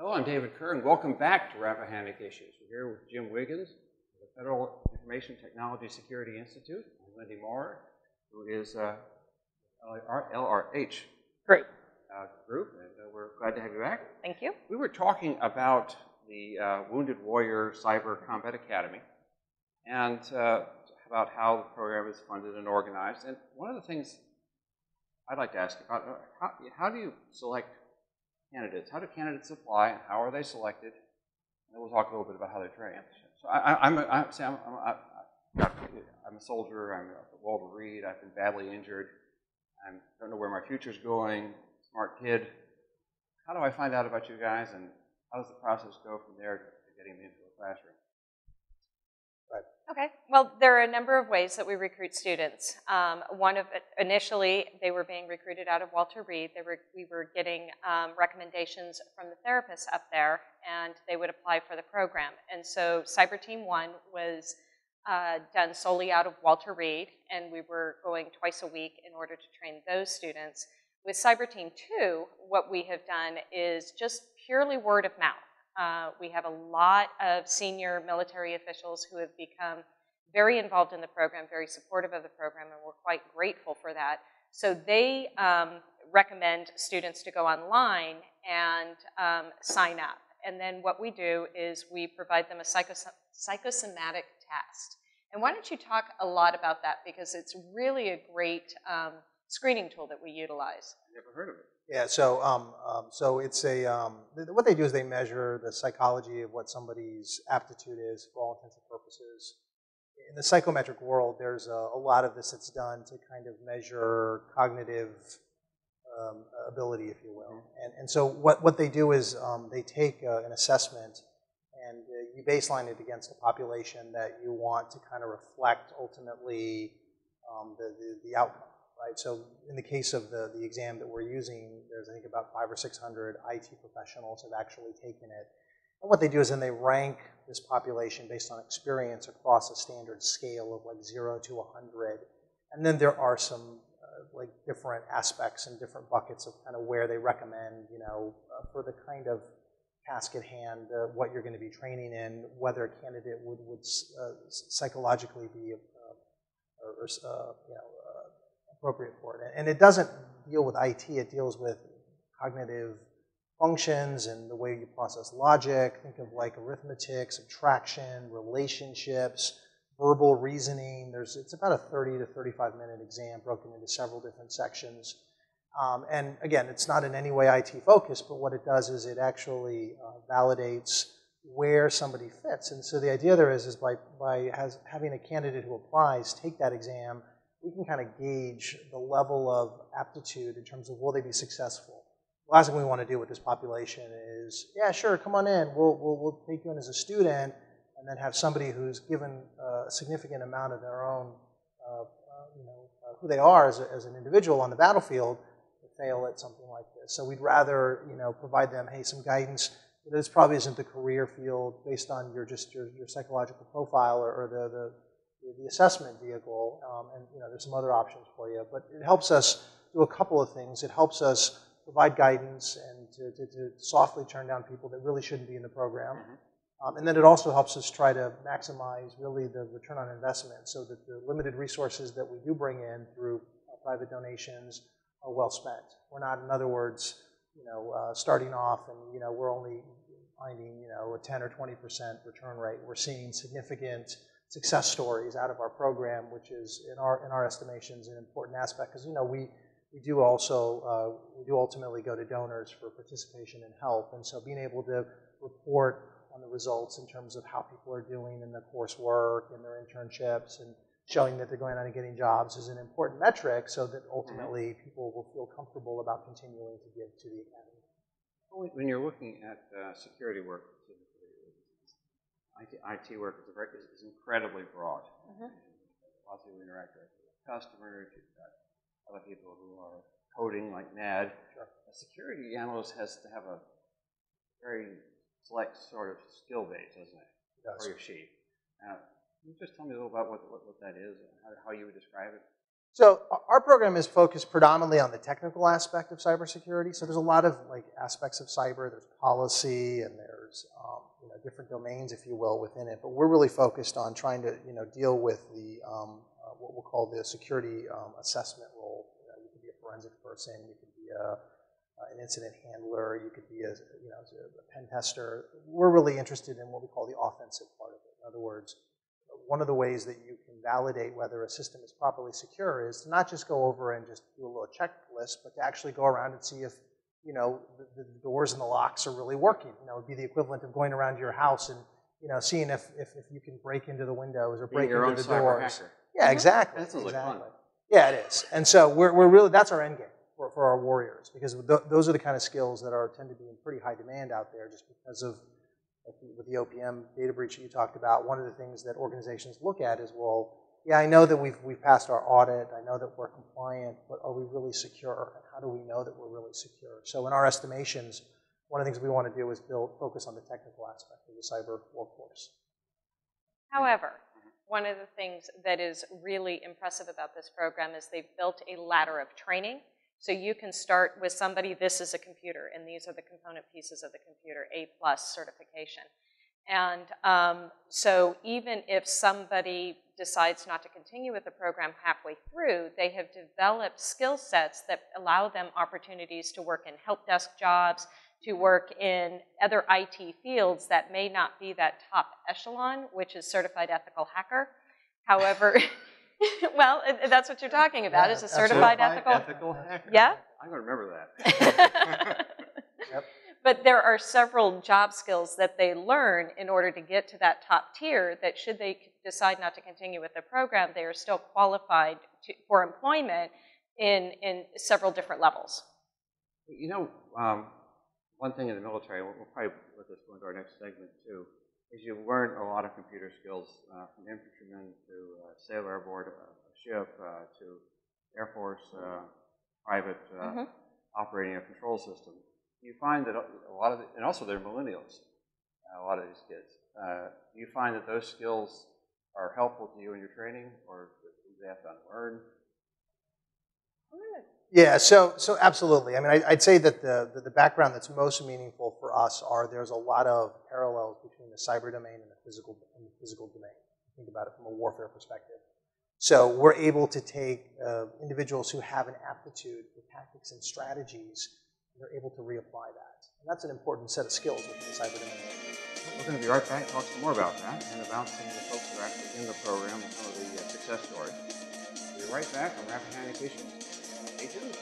Hello, I'm David Kerr, and welcome back to Rappahannock Issues. We're here with Jim Wiggins, of the Federal Information Technology Security Institute, and Wendy Moore, who is LRH Great. Group, and we're glad to have you back. Thank you. We were talking about the Wounded Warrior Cyber Combat Academy, and about how the program is funded and organized. And one of the things I'd like to ask you about, how do you select candidates? How do candidates apply, and how are they selected? And then we'll talk a little bit about how they're trained. So I'm a soldier. I'm at Walter Reed. I've been badly injured. I don't know where my future's going. Smart kid. How do I find out about you guys, and how does the process go from there to getting me into a classroom? Okay. Well, there are a number of ways that we recruit students. Initially, they were being recruited out of Walter Reed. We were getting recommendations from the therapists up there, and they would apply for the program. And so Cyber Team 1 was done solely out of Walter Reed, and we were going twice a week in order to train those students. With Cyber Team 2, what we have done is just purely word of mouth. We have a lot of senior military officials who have become very involved in the program, very supportive of the program, and we're quite grateful for that. So they recommend students to go online and sign up. And then what we do is we provide them a psychosomatic test. And why don't you talk a lot about that, because it's really a great screening tool that we utilize. Never heard of it. Yeah, so it's what they do is they measure the psychology of what somebody's aptitude is for all intents and purposes. In the psychometric world, there's a lot of this that's done to kind of measure cognitive ability, if you will. And so what they do is they take an assessment and you baseline it against a population that you want to kind of reflect ultimately the outcome. Right, so in the case of the exam that we're using, there's I think about 500 or 600 IT professionals have actually taken it. And what they do is then they rank this population based on experience across a standard scale of like 0 to 100. And then there are some like different aspects and different buckets of kind of where they recommend, for the kind of task at hand, what you're going to be training in, whether a candidate would psychologically be appropriate for it. And it doesn't deal with IT, it deals with cognitive functions and the way you process logic. Think of like arithmetic, subtraction, relationships, verbal reasoning. It's about a 30 to 35 minute exam broken into several different sections. And again, it's not in any way IT focused, but what it does is it actually validates where somebody fits. And so the idea there is by having a candidate who applies take that exam, we can kind of gauge the level of aptitude in terms of will they be successful. The last thing we want to do with this population is, yeah, sure, come on in, we'll take you in as a student, and then have somebody who's given a significant amount of their own, who they are as an individual on the battlefield, to fail at something like this. So we'd rather, provide them, hey, some guidance. This probably isn't the career field based on your psychological profile or the assessment vehicle, and there's some other options for you. But it helps us do a couple of things. It helps us provide guidance and to softly turn down people that really shouldn't be in the program. And then it also helps us try to maximize really the return on investment so that the limited resources that we do bring in through private donations are well spent. We're not, in other words, starting off and we're only finding a 10 or 20% return rate. We're seeing significant success stories out of our program, which is in our estimations an important aspect, because we do ultimately go to donors for participation and help, and so being able to report on the results in terms of how people are doing in the coursework and their internships and showing that they're going out and getting jobs is an important metric, so that ultimately people will feel comfortable about continuing to give to the academy. When you're looking at security work, IT work is incredibly broad. Lots of people interact with customers. You've got other people who are coding like mad. Sure. A security analyst has to have a very select sort of skill base, doesn't it? It does. Or she. Can you just tell me a little about what that is and how you would describe it? So our program is focused predominantly on the technical aspect of cybersecurity. So there's a lot of like aspects of cyber. There's policy and there's different domains, if you will, within it. But we're really focused on trying to deal with the what we'll call the security assessment role. You could be a forensics person. You could be an incident handler. You could be a pen tester. We're really interested in what we call the offensive part of it. In other words, one of the ways that you can validate whether a system is properly secure is to not just go over and just do a little checklist, but to actually go around and see if the doors and the locks are really working. It would be the equivalent of going around your house and seeing if you can break into the windows or break into the doors. Hacker. Yeah, exactly. That sounds like fun. Yeah, it is. And so we're really, that's our end game for our warriors, because those are the kind of skills that tend to be in pretty high demand out there, just because of with the OPM data breach that you talked about. One of the things that organizations look at is, well, yeah, I know that we've passed our audit, I know that we're compliant, but are we really secure? And how do we know that we're really secure? So in our estimations, one of the things we want to do is focus on the technical aspect of the cyber workforce. However, one of the things that is really impressive about this program is they've built a ladder of training. So you can start with somebody, this is a computer, and these are the component pieces of the computer, A+ certification. And so even if somebody decides not to continue with the program halfway through, they have developed skill sets that allow them opportunities to work in help desk jobs, to work in other IT fields that may not be that top echelon, which is certified ethical hacker. However, well, that's what you're talking about, is a certified ethical hacker. Yeah? I'm going to remember that. Yep. But there are several job skills that they learn in order to get to that top tier that should they decide not to continue with the program, they are still qualified for employment in several different levels. One thing in the military, we'll probably let this go into our next segment too, is you learn a lot of computer skills from infantrymen to sailor aboard a ship to Air Force private operating a control system. You find that a lot of and also they're millennials, a lot of these kids. Do you find that those skills are helpful to you in your training, or do they have to unlearn? Yeah, so absolutely. I mean, I'd say that the background that's most meaningful for us there's a lot of parallels between the cyber domain and the physical domain. Think about it from a warfare perspective. So we're able to take individuals who have an aptitude for tactics and strategies, and they're able to reapply that. And that's an important set of skills within the cyber domain. We're going to be right back and talk some more about that and about some of the folks that are actually in the program and some of the success stories. We'll be right back on Rapid Communications. Stay tuned.